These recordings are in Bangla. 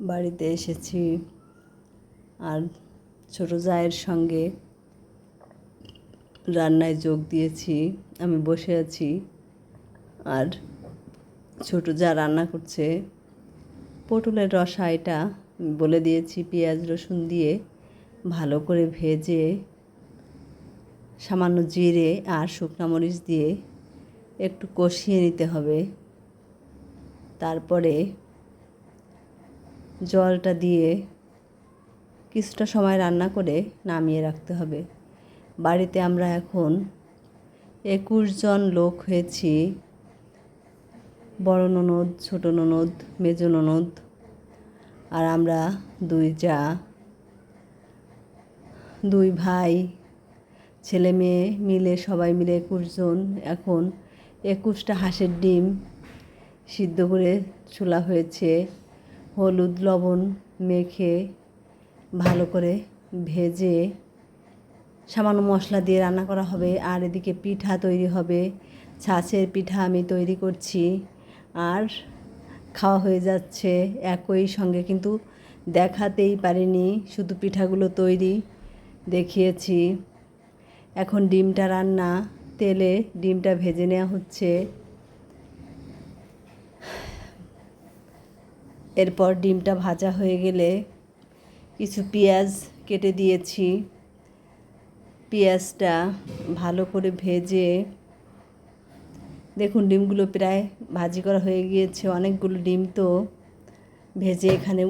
বাড়িতে এসেছি আর ছোট জায়ের সঙ্গে রান্নায় যোগ দিয়েছি। আমি বসে আছি আর ছোট জা রান্না করছে পটলের রসা। এটা বলে দিয়েছি পেঁয়াজ রসুন দিয়ে ভালো করে ভেজে সামান্য জিরে আর শুকনো মরিচ দিয়ে একটু কষিয়ে নিতে হবে। তারপরে জলটা দিয়ে কিছুটা সময় রান্না করে নামিয়ে রাখতে হবে। বাড়িতে আমরা এখন 21 জন লোক হয়েছি। বড় ননদ, ছোট ননদ, মেজো ননদ আর আমরা 2 জা, 2 ভাই, ছেলে মেয়ে মিলে সবাই মিলে 21 জন। এখন 21টা হাঁসের ডিম সিদ্ধ করে চুলা হয়েছে। হলুদ লবণ মেখে ভালো করে ভেজে সামান্য মশলা দিয়ে রান্না করা হবে। আর এদিকে পিঠা তৈরি হবে। ছাঁচের পিঠা আমি তৈরি করছি আর খাওয়া হয়ে যাচ্ছে একই সঙ্গে, কিন্তু দেখাতেই পারিনি, শুধু পিঠাগুলো তৈরি দেখিয়েছি। এখন ডিমটা রান্না, তেলে ডিমটা ভেজে নেওয়া হচ্ছে। এরপর ডিমটা ভাজা হয়ে গেলে কিছু পেঁয়াজ কেটে দিয়েছি। পেঁয়াজটা ভালো করে ভেজে দেখুন ডিমগুলো প্রায় ভাজি করা হয়ে গিয়েছে। অনেকগুলো ডিম তো ভেজে এখানে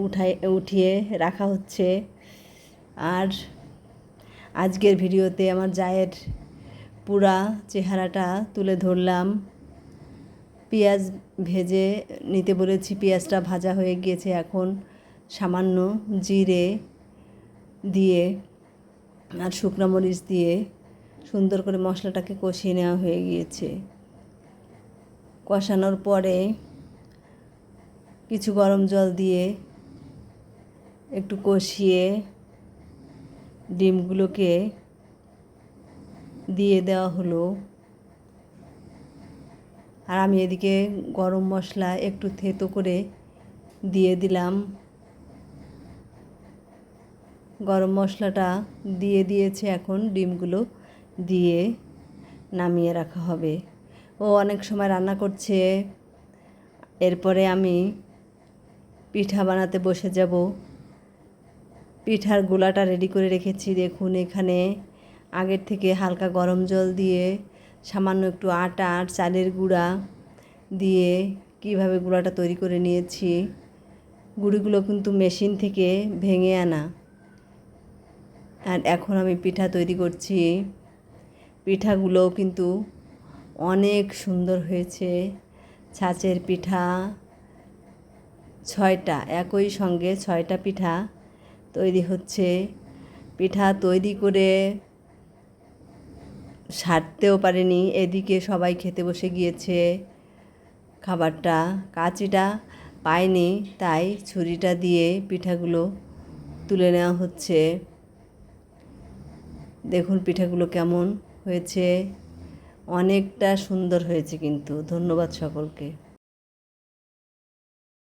উঠিয়ে রাখা হচ্ছে। আর আজকের ভিডিওতে আমার জায়ের পুরা চেহারাটা তুলে ধরলাম। পেঁয়াজ ভেজে নিতে বলেছি, পেঁয়াজটা ভাজা হয়ে গিয়েছে। এখন সামান্য জিরে দিয়ে আর শুকনো মরিচ দিয়ে সুন্দর করে মশলাটাকে কষিয়ে নেওয়া হয়ে গিয়েছে। কষানোর পরে কিছু গরম জল দিয়ে একটু কষিয়ে ডিমগুলোকে দিয়ে দেওয়া হলো। আর আমি এদিকে গরম মশলা একটু থেতো করে দিয়ে দিলাম। গরম মশলাটা দিয়ে দিয়েছে। এখন ডিমগুলো দিয়ে নামিয়ে রাখা হবে। ও অনেক সময় রান্না করছে। এরপরে আমি পিঠা বানাতে বসে যাব। পিঠার গোলাটা রেডি করে রেখেছি। দেখুন এখানে আগের থেকে হালকা গরম জল দিয়ে সামান্য একটু আটা আর চালের গুঁড়া দিয়ে কিভাবে গুঁড়াটা তৈরি করে নিয়েছি। গুঁড়িগুলো কিন্তু মেশিন থেকে ভেঙে আনা। আর এখন আমি পিঠা তৈরি করছি। পিঠাগুলো কিন্তু অনেক সুন্দর হয়েছে। ছাঁচের পিঠা 6টা, একই সঙ্গে 6টা পিঠা তৈরি হচ্ছে। পিঠা তৈরি করে সারতেও পারেনি, এদিকে সবাই খেতে বসে গিয়েছে। খাবারটা কাঁচিটা পায়নি, তাই ছুরিটা দিয়ে পিঠাগুলো তুলে নেওয়া হচ্ছে। দেখুন পিঠাগুলো কেমন হয়েছে, অনেকটা সুন্দর হয়েছে কিন্তু। ধন্যবাদ সকলকে।